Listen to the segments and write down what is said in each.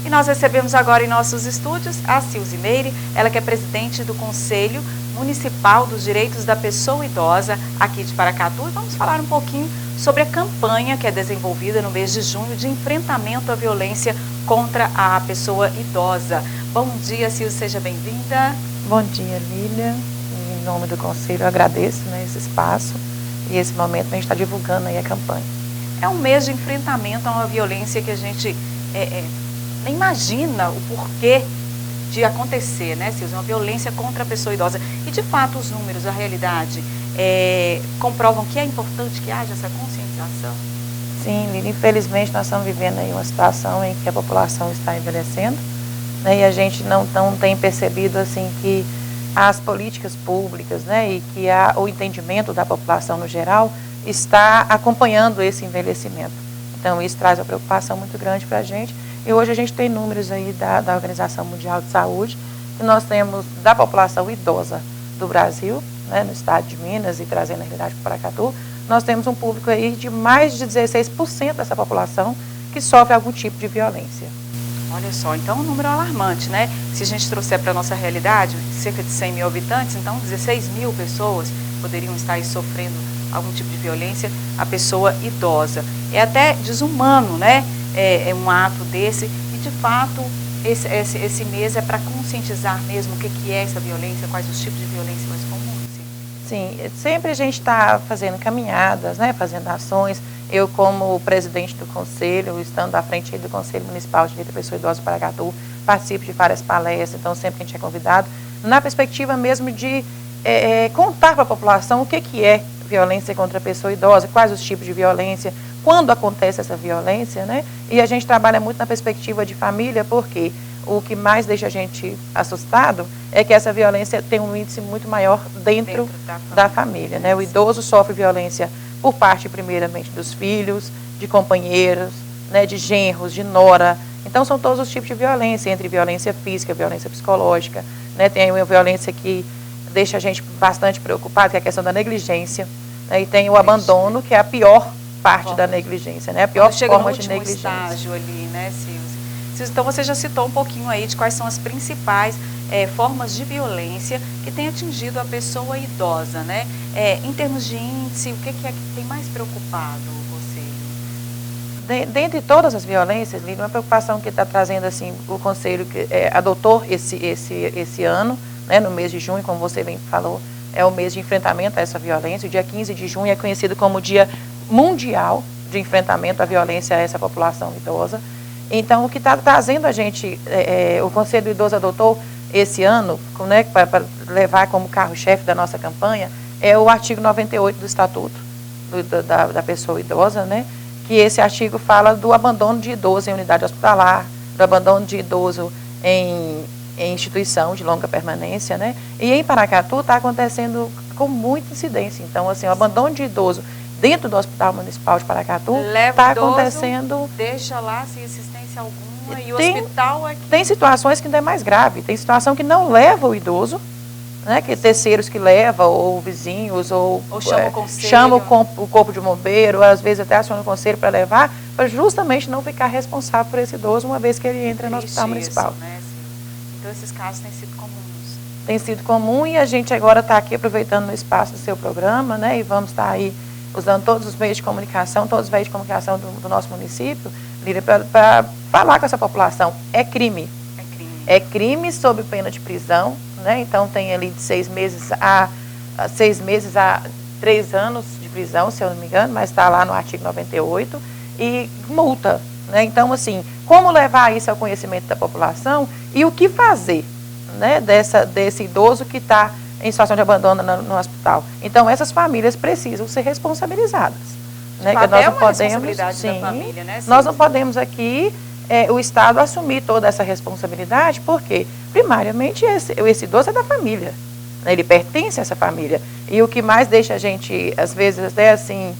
E nós recebemos agora em nossos estúdios a Silze Meire, ela que é presidente do Conselho Municipal dos Direitos da Pessoa Idosa aqui de Paracatu. E vamos falar um pouquinho sobre a campanha que é desenvolvida no mês de junho de enfrentamento à violência contra a pessoa idosa. Bom dia, Silze, seja bem-vinda. Bom dia, Lília. Em nome do Conselho, eu agradeço esse espaço e esse momento a gente está divulgando aí a campanha. É um mês de enfrentamento a uma violência que a gente nem imagina o porquê de acontecer, né, Silze? Uma violência contra a pessoa idosa. E, de fato, os números, a realidade, comprovam que é importante que haja essa conscientização? Sim, Lília, infelizmente nós estamos vivendo aí uma situação em que a população está envelhecendo, né, e a gente não tem percebido assim que as políticas públicas, né, e que o entendimento da população no geral está acompanhando esse envelhecimento. Então isso traz uma preocupação muito grande para a gente, e hoje a gente tem números aí da Organização Mundial de Saúde, que nós temos da população idosa do Brasil, né, no estado de Minas e trazendo a realidade para Paracatu, nós temos um público aí de mais de 16% dessa população que sofre algum tipo de violência. Olha só, então é um número alarmante, né? Se a gente trouxer para a nossa realidade, cerca de 100 mil habitantes, então 16 mil pessoas poderiam estar aí sofrendo algum tipo de violência, a pessoa idosa. É até desumano, né? É um ato desse e, de fato, esse mês é para conscientizar mesmo o que é essa violência, quais os tipos de violência mais comuns. Sim, sempre a gente está fazendo caminhadas, né? Fazendo ações. Eu, como presidente do Conselho, estando à frente do Conselho Municipal de Direito da Pessoa Idosa de Paracatu, participo de várias palestras, então sempre que a gente é convidado, na perspectiva mesmo de contar para a população o que é violência contra a pessoa idosa, quais os tipos de violência, quando acontece essa violência, né? E a gente trabalha muito na perspectiva de família, porque o que mais deixa a gente assustado é que essa violência tem um índice muito maior dentro da família, né? O idoso sofre violência por parte, primeiramente, dos filhos, de companheiros, né, de genros, de nora. Então, são todos os tipos de violência, entre violência física, violência psicológica, né? Tem uma violência que deixa a gente bastante preocupado, que é a questão da negligência, né? E tem o abandono, que é a pior parte da negligência, né? A pior forma de negligência. Estágio ali, né, Silze? Então, você já citou um pouquinho aí de quais são as principais formas de violência que tem atingido a pessoa idosa, né? Em termos de índice, o que é que tem mais preocupado o Conselho? Dentre todas as violências, Lídia, uma preocupação que está trazendo, assim, o Conselho que adotou esse ano, né, no mês de junho, como você bem falou, é o mês de enfrentamento a essa violência. O dia 15 de junho é conhecido como o Dia Mundial de Enfrentamento à Violência a essa população idosa. Então, o que está trazendo a gente, o Conselho Idoso adotou esse ano, né, para levar como carro-chefe da nossa campanha, é o artigo 98 do Estatuto da Pessoa Idosa, né, que esse artigo fala do abandono de idoso em unidade hospitalar, do abandono de idoso em instituição de longa permanência, né, e em Paracatu está acontecendo com muita incidência. Então, assim, o abandono de idoso dentro do Hospital Municipal de Paracatu está acontecendo. Deixa lá sem assistência alguma e o hospital aqui. Tem situações que ainda é mais grave. Tem situação que não leva o idoso, né, que terceiros que levam, ou vizinhos, ou chama o conselho. Chama o corpo de bombeiro, às vezes até aciona o conselho para levar, para justamente não ficar responsável por esse idoso uma vez que ele entra no Hospital Municipal. Isso, né? Então esses casos têm sido comuns. Tem sido comum, e a gente agora está aqui aproveitando o espaço do seu programa, né, e vamos estar aí usando todos os meios de comunicação, todos os meios de comunicação do nosso município, para falar com essa população. É crime. É crime sob pena de prisão, né? Então tem ali de 6 meses a 3 anos de prisão, se eu não me engano, mas está lá no artigo 98, e multa, né? Então, assim, como levar isso ao conhecimento da população e o que fazer, né, desse idoso que está em situação de abandono no hospital. Então, essas famílias precisam ser responsabilizadas. Né? Que nós não podemos, responsabilidade da família, né? Nós não podemos aqui, o Estado, assumir toda essa responsabilidade, porque, primariamente, esse idoso é da família. Né? Ele pertence a essa família. E o que mais deixa a gente, às vezes, até assim,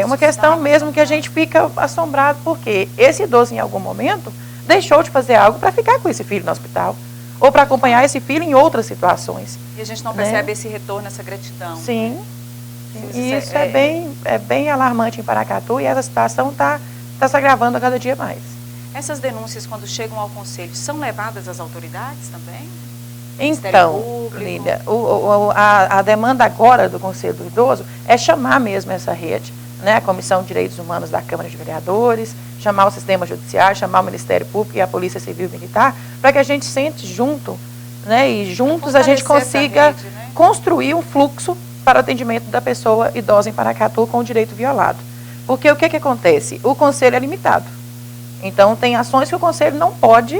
uma questão mesmo que a gente fica assombrado, porque esse idoso, em algum momento, deixou de fazer algo para ficar com esse filho no hospital, ou para acompanhar esse filho em outras situações. E a gente não percebe esse retorno, essa gratidão. Sim. E isso é bem alarmante em Paracatu, e essa situação está se agravando a cada dia mais. Essas denúncias, quando chegam ao conselho, são levadas às autoridades também? Então, Lília, a demanda agora do Conselho do Idoso é chamar mesmo essa rede, né, a Comissão de Direitos Humanos da Câmara de Vereadores, chamar o Sistema Judiciário, chamar o Ministério Público e a Polícia Civil e Militar, para que a gente sente junto, né, e juntos a gente consiga rede, né? construir um fluxo para o atendimento da pessoa idosa em Paracatu com o direito violado. Porque o que acontece? O Conselho é limitado. Então, tem ações que o Conselho não pode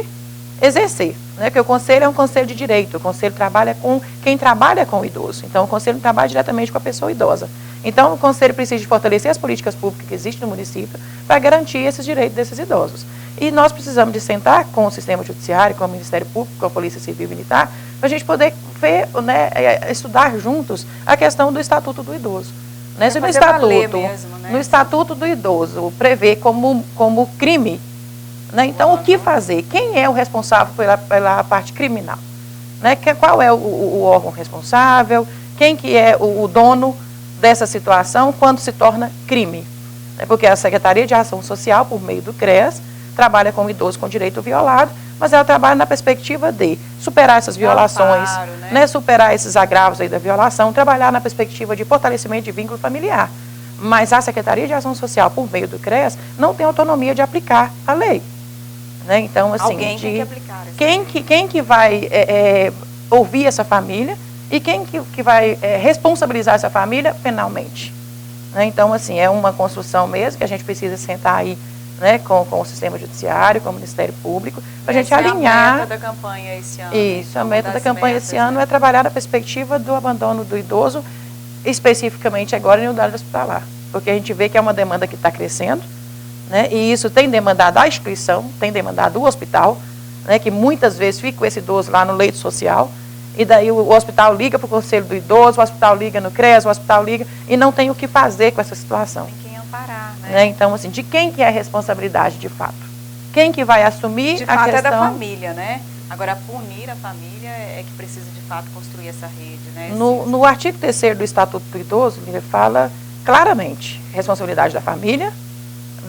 exercer, né? Porque o Conselho é um conselho de direito, o Conselho trabalha com quem trabalha com o idoso. Então, o Conselho não trabalha diretamente com a pessoa idosa. Então, o Conselho precisa de fortalecer as políticas públicas que existem no município para garantir esses direitos desses idosos. E nós precisamos de sentar com o Sistema Judiciário, com o Ministério Público, com a Polícia Civil e Militar, para a gente poder ver, né, estudar juntos a questão do Estatuto do Idoso. Né? Se no Estatuto do Idoso prevê como crime, né? Então, o que fazer? Quem é o responsável pela parte criminal? Né? Qual é o órgão responsável? Quem que é o dono dessa situação quando se torna crime? Porque a Secretaria de Ação Social, por meio do CREAS, trabalha com o idoso com direito violado, mas ela trabalha na perspectiva de superar essas violações, né? Superar esses agravos aí da violação, trabalhar na perspectiva de fortalecimento de vínculo familiar. Mas a Secretaria de Ação Social, por meio do CREAS, não tem autonomia de aplicar a lei. Né? Então, assim, alguém tem que aplicar quem que vai ouvir essa família e quem que vai responsabilizar essa família penalmente. Né? Então, assim, é uma construção mesmo que a gente precisa sentar aí, né, com o Sistema Judiciário, com o Ministério Público, para a gente alinhar. A meta da campanha esse ano. Isso, a meta da campanha esse ano é trabalhar a perspectiva do abandono do idoso, especificamente agora em unidade hospitalar, porque a gente vê que é uma demanda que está crescendo. Né? E isso tem demandado a instituição, tem demandado o hospital, né? Que muitas vezes fica com esse idoso lá no leito social, e daí o hospital liga para o Conselho do Idoso, o hospital liga no CREAS, o hospital liga, e não tem o que fazer com essa situação. Tem quem amparar, né? Né? Então, assim, de quem que é a responsabilidade de fato? Quem que vai assumir de a fato questão? É da família, né? Agora, punir a família é que precisa de fato construir essa rede, né? No artigo 3º do Estatuto do Idoso, ele fala claramente, responsabilidade da família,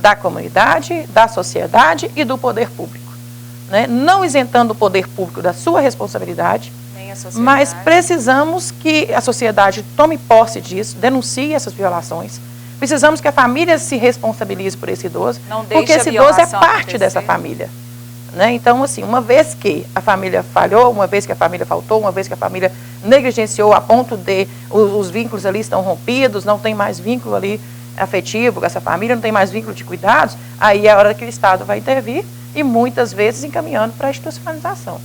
da comunidade, da sociedade e do poder público. Né? Não isentando o poder público da sua responsabilidade, nem a sociedade. Mas precisamos que a sociedade tome posse disso, denuncie essas violações. Precisamos que a família se responsabilize por esse idoso, porque esse idoso é parte dessa família. Né? Então, assim, uma vez que a família falhou, uma vez que a família faltou, uma vez que a família negligenciou a ponto de os vínculos ali estão rompidos, não tem mais vínculo ali afetivo com essa família, não tem mais vínculo de cuidados, aí é a hora que o Estado vai intervir e muitas vezes encaminhando para a institucionalização.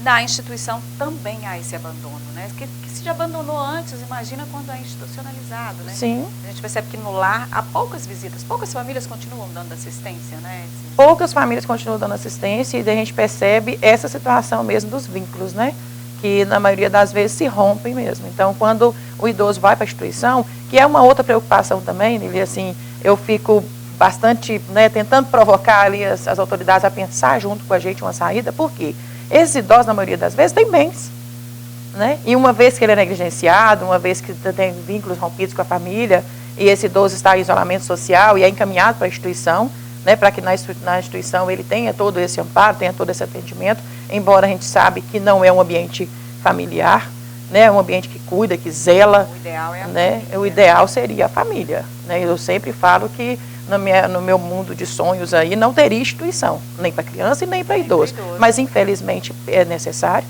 Na instituição também há esse abandono, né? Que se já abandonou antes, imagina quando é institucionalizado, né? Sim. A gente percebe que no lar há poucas visitas, poucas famílias continuam dando assistência, né? Poucas famílias continuam dando assistência e a gente percebe essa situação mesmo dos vínculos, né? Que na maioria das vezes se rompem mesmo. Então, quando o idoso vai para a instituição, que é uma outra preocupação também, Lili, assim, eu fico bastante, né, tentando provocar ali as autoridades a pensar junto com a gente uma saída, por quê? Esses idosos, na maioria das vezes, têm bens. Né? E uma vez que ele é negligenciado, uma vez que tem vínculos rompidos com a família, e esse idoso está em isolamento social e é encaminhado para a instituição, né, para que na instituição ele tenha todo esse amparo, tenha todo esse atendimento, embora a gente sabe que não é um ambiente familiar, né, é um ambiente que cuida, que zela. O ideal é a né? família. O ideal seria a família. Né? Eu sempre falo que no meu mundo de sonhos aí não teria instituição, nem para criança e nem para idoso. Mas infelizmente é necessário,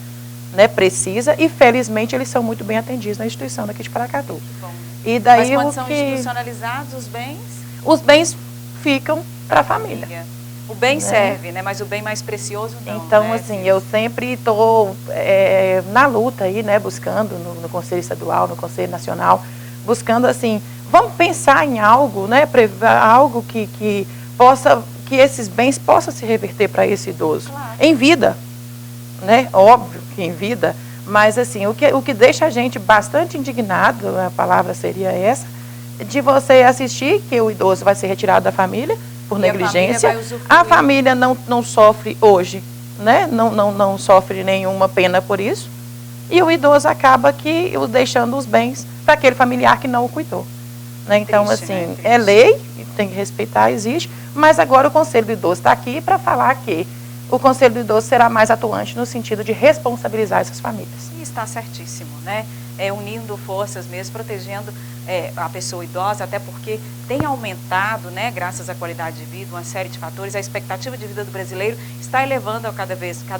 né? Precisa, e felizmente eles são muito bem atendidos na instituição daqui de Paracatu. Bom. E daí mas quando são institucionalizados, os bens? Os bens ficam para a família. O bem serve, né? Mas o bem mais precioso não. Então, né? assim, eu sempre estou na luta aí, né? Buscando no Conselho Estadual, no Conselho Nacional, buscando assim, vamos pensar em algo, né? Algo que esses bens possam se reverter para esse idoso. Claro. Em vida, né? Óbvio que em vida, mas assim, o que deixa a gente bastante indignado, a palavra seria essa, de você assistir que o idoso vai ser retirado da família por negligência. A família não sofre hoje, né? Não sofre nenhuma pena por isso. E o idoso acaba deixando os bens para aquele familiar que não o cuidou. Né? Então, Triste, assim, né? é lei, tem que respeitar, existe, mas agora o Conselho do Idoso está aqui para falar que o Conselho do Idoso será mais atuante no sentido de responsabilizar essas famílias. E está certíssimo, né? Unindo forças mesmo, protegendo a pessoa idosa, até porque tem aumentado, né, graças à qualidade de vida, uma série de fatores, a expectativa de vida do brasileiro está elevando cada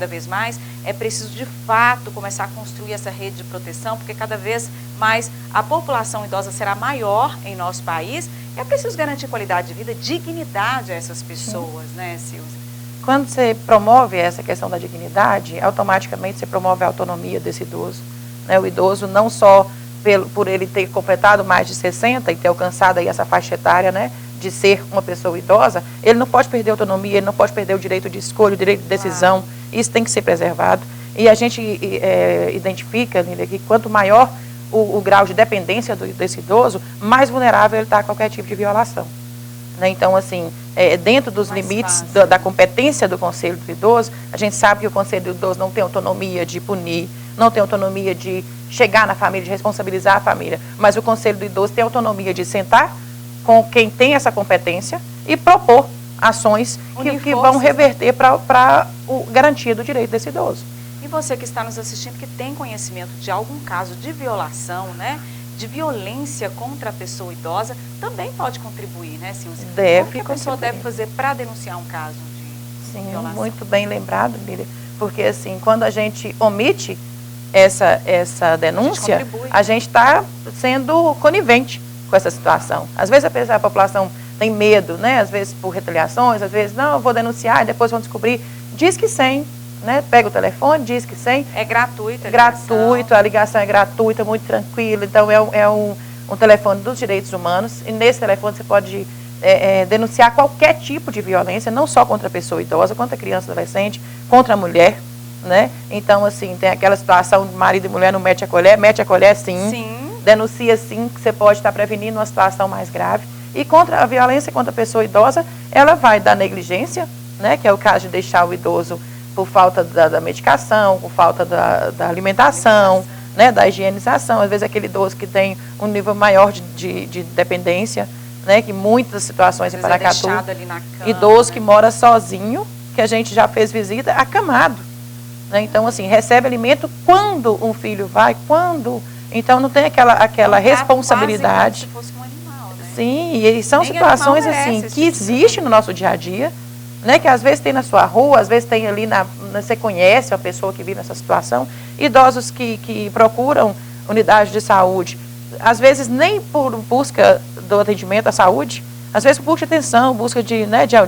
vez mais. É preciso, de fato, começar a construir essa rede de proteção, porque cada vez mais a população idosa será maior em nosso país. É preciso garantir qualidade de vida, dignidade a essas pessoas, né, Silvia? Quando você promove essa questão da dignidade, automaticamente você promove a autonomia desse idoso. Né? O idoso, não só por ele ter completado mais de 60 e ter alcançado aí essa faixa etária, né, de ser uma pessoa idosa, ele não pode perder a autonomia, ele não pode perder o direito de escolha, o direito de decisão. Isso tem que ser preservado. E a gente identifica, Lília, que quanto maior o grau de dependência desse idoso, mais vulnerável ele está a qualquer tipo de violação. Né? Então, assim, dentro dos limites da competência do Conselho do Idoso, a gente sabe que o Conselho do Idoso não tem autonomia de punir, não tem autonomia de chegar na família, de responsabilizar a família, mas o Conselho do Idoso tem autonomia de sentar com quem tem essa competência e propor ações que vão reverter para a garantia do direito desse idoso. E você que está nos assistindo, que tem conhecimento de algum caso de violação, né, de violência contra a pessoa idosa, também pode contribuir, né, Silvia? Deve. O que a pessoa deve fazer para denunciar um caso de violação? Sim, muito bem lembrado, Lília, porque assim, quando a gente omite essa denúncia, a gente está sendo conivente com essa situação. Às vezes a população tem medo, né? Às vezes por retaliações, às vezes, não, eu vou denunciar e depois vão descobrir. Diz que 100, né? Pega o telefone, diz que 100. É gratuito a ligação. Gratuito, a ligação é gratuita, muito tranquila. Então é um telefone dos direitos humanos e nesse telefone você pode denunciar qualquer tipo de violência, não só contra a pessoa idosa, contra a criança e adolescente, contra a mulher. Né? Então, assim, tem aquela situação de marido e mulher não mete a colher sim. Sim. Denuncia sim, que você pode estar prevenindo uma situação mais grave. E contra a violência contra a pessoa idosa, ela vai da negligência, né? Que é o caso de deixar o idoso por falta da medicação, por falta da alimentação, né? Da higienização. Às vezes aquele idoso que tem um nível maior de dependência, né? Que muitas situações em Paracatu, idoso que mora sozinho, que a gente já fez visita, acamado. Então, assim, recebe alimento quando um filho vai, quando. Então, não tem aquela responsabilidade. Como se fosse um animal, né? Sim, e são situações assim que existem no nosso dia a dia, né? Que às vezes tem na sua rua, às vezes tem ali, você conhece a pessoa que vive nessa situação. Idosos que procuram unidade de saúde, às vezes nem por busca do atendimento à saúde, às vezes por busca de atenção, busca de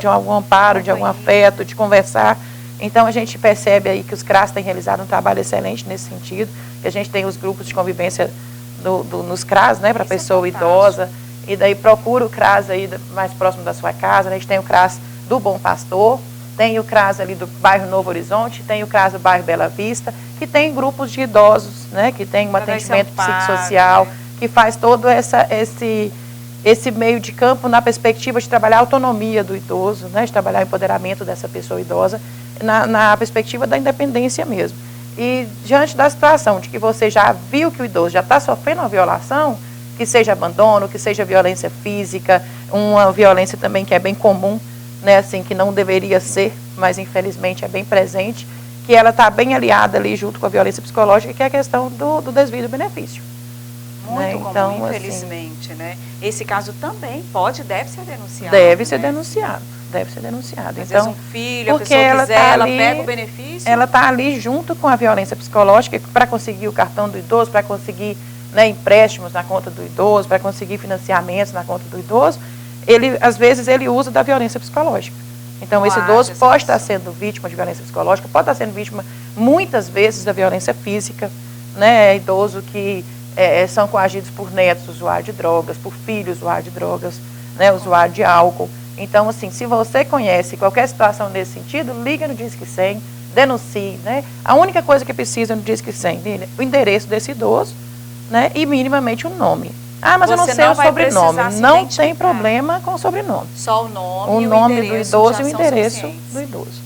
algum amparo, de algum afeto, de conversar. Então, a gente percebe aí que os CRAS têm realizado um trabalho excelente nesse sentido, que a gente tem os grupos de convivência nos CRAS, né, para a pessoa idosa, e daí procura o CRAS aí mais próximo da sua casa, né? A gente tem o CRAS do Bom Pastor, tem o CRAS ali do bairro Novo Horizonte, tem o CRAS do bairro Bela Vista, que tem grupos de idosos, né, que tem um atendimento psicossocial, né, que faz todo esse meio de campo na perspectiva de trabalhar a autonomia do idoso, né, de trabalhar o empoderamento dessa pessoa idosa, na perspectiva da independência mesmo. E diante da situação de que você já viu que o idoso já está sofrendo uma violação, que seja abandono, que seja violência física, uma violência também que é bem comum, né, assim, que não deveria ser, mas infelizmente é bem presente, que ela está bem aliada ali junto com a violência psicológica, que é a questão do desvio do benefício. Muito comum, então, infelizmente, assim, né? Esse caso também deve ser denunciado. Deve ser denunciado. Deve ser denunciado. Às então, vezes um filho, a pessoa quiser, ela pega o benefício. Ela está ali junto com a violência psicológica para conseguir o cartão do idoso, para conseguir, né, empréstimos na conta do idoso, para conseguir financiamentos na conta do idoso. Às vezes ele usa da violência psicológica. Então, esse idoso pode estar sendo vítima de violência psicológica, pode estar sendo vítima muitas vezes da violência física, né? Idoso que são coagidos por netos usuários de drogas, por filhos usuários de drogas, né, usuário de álcool. Então, assim, se você conhece qualquer situação nesse sentido, liga no Disque 100, denuncie, né? A única coisa que precisa no Disque 100, o endereço desse idoso, né, e minimamente o nome. Ah, mas eu não sei o sobrenome. Não tem problema com o sobrenome. Só o nome, o nome do idoso e o endereço do idoso.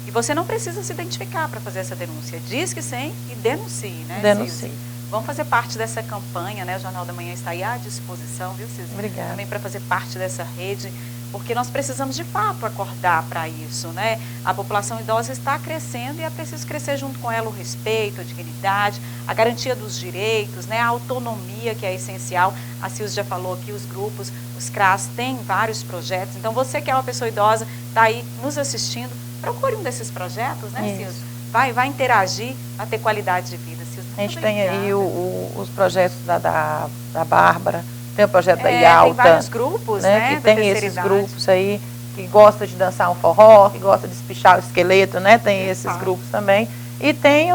E você não precisa se identificar para fazer essa denúncia. Disque 100 e denuncie, né? Denuncie. Vamos fazer parte dessa campanha, né? O Jornal da Manhã está aí à disposição, viu, Cis? Obrigada. Também para fazer parte dessa rede, porque nós precisamos de fato acordar para isso, né? A população idosa está crescendo e é preciso crescer junto com ela o respeito, a dignidade, a garantia dos direitos, né? A autonomia, que é essencial. A Cis já falou aqui, os grupos, os CRAS têm vários projetos. Então, você que é uma pessoa idosa, está aí nos assistindo, procure um desses projetos, né, Cis? Vai interagir, vai ter qualidade de vida, Cis. A gente tem aí os projetos da Bárbara, tem o projeto da Ialta. Tem vários grupos, né? Que tem esses grupos aí, que gosta de dançar um forró, que gosta de espichar o esqueleto, né? Tem esses grupos também. E tem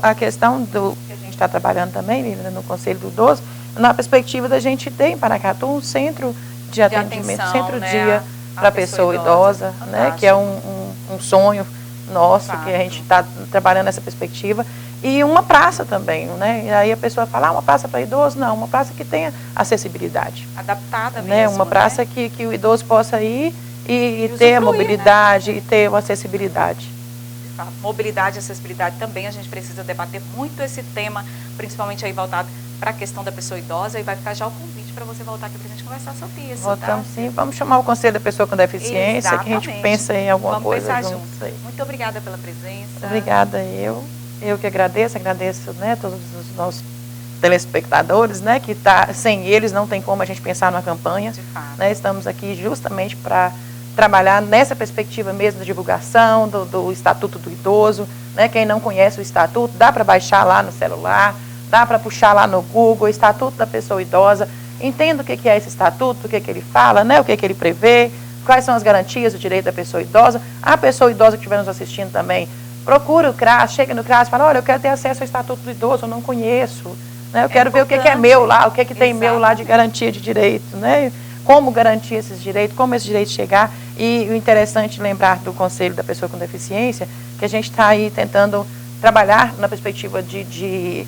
a questão do que a gente está trabalhando também, Lívia, no Conselho do Idoso, na perspectiva da gente ter em Paracatu um centro de atendimento, centro-dia para a pessoa idosa, né? Que é um sonho nosso, que a gente está trabalhando nessa perspectiva. E uma praça também, né? E aí a pessoa fala, uma praça para idoso? Não, uma praça que tenha acessibilidade. Adaptada mesmo, né? Uma praça que o idoso possa ir e ter a mobilidade, né? E ter uma acessibilidade. Mobilidade e acessibilidade também, a gente precisa debater muito esse tema, principalmente aí voltado para a questão da pessoa idosa, e vai ficar já o convite para você voltar aqui para a gente conversar sobre isso. Voltamos sim, vamos chamar o Conselho da Pessoa com Deficiência, que a gente pensa em alguma coisa juntos aí. Muito obrigada pela presença. Obrigada eu que agradeço, né, todos os nossos telespectadores, né, que sem eles não tem como a gente pensar numa campanha. De fato. Né, estamos aqui justamente para trabalhar nessa perspectiva mesmo da divulgação do Estatuto do Idoso, né, quem não conhece o Estatuto, dá para baixar lá no celular, dá para puxar lá no Google, Estatuto da Pessoa Idosa, entenda o que é esse Estatuto, o que ele fala, né, o que ele prevê, quais são as garantias do direito da pessoa idosa. A pessoa idosa que estiver nos assistindo também, procura o CRAS, chega no CRAS e fala, olha, eu quero ter acesso ao Estatuto do Idoso, eu não conheço, né, eu quero ver o que é meu lá, o que tem meu lá de garantia de direito, né, como garantir esses direitos, como esses direitos chegar. E o interessante lembrar do Conselho da Pessoa com Deficiência, que a gente está aí tentando trabalhar na perspectiva de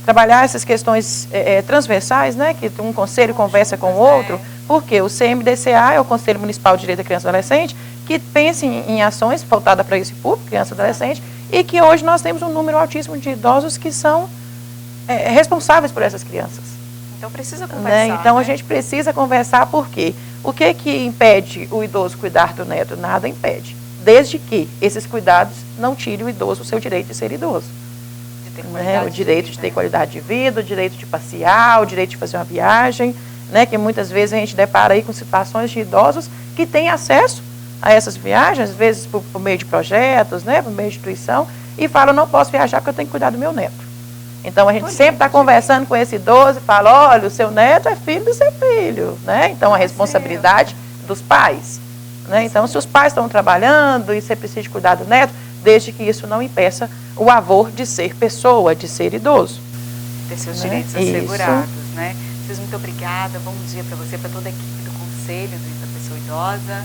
trabalhar essas questões transversais, né, que um conselho conversa com o outro, porque o CMDCA é o Conselho Municipal de Direito da Criança e Adolescente, que pensa em ações voltadas para esse público, criança e adolescente, e que hoje nós temos um número altíssimo de idosos que são responsáveis por essas crianças. Então precisa conversar. Então né? A gente precisa conversar, porque o que impede o idoso cuidar do neto? Nada impede, desde que esses cuidados não tirem o idoso o seu direito de ser idoso. O direito de ter qualidade de vida, o direito de passear, o direito de fazer uma viagem, né, que muitas vezes a gente depara aí com situações de idosos que têm acesso a essas viagens, às vezes por meio de projetos, né, por meio de instituição, e falam, não posso viajar porque eu tenho que cuidar do meu neto. Então a gente sempre está conversando com esse idoso e fala, olha, o seu neto é filho do seu filho, né? Então a responsabilidade dos pais, né? Então se os pais estão trabalhando e você precisa de cuidar do neto, desde que isso não impeça o avô de ser pessoa, de ser idoso. Ter seus direitos assegurados, né? Vocês, muito obrigada, bom dia para você, para toda a equipe do Conselho da Pessoa Idosa.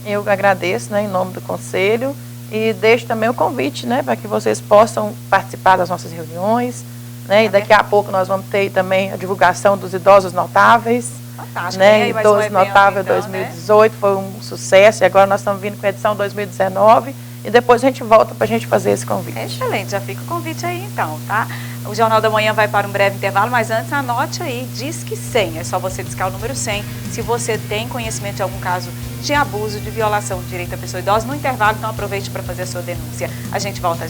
Eu agradeço, né, em nome do Conselho, e deixo também o convite, né, para que vocês possam participar das nossas reuniões, né, e daqui a pouco nós vamos ter também a divulgação dos Idosos Notáveis. Fantástico, né, Idoso Notável então, 2018 foi um sucesso, e agora nós estamos vindo com a edição 2019, e depois a gente volta para a gente fazer esse convite. Excelente, já fica o convite aí então, tá? O Jornal da Manhã vai para um breve intervalo, mas antes anote aí, Disque 100, é só você discar o número 100, se você tem conhecimento de algum caso de abuso, de violação do direito da pessoa idosa. No intervalo, então aproveite para fazer a sua denúncia. A gente volta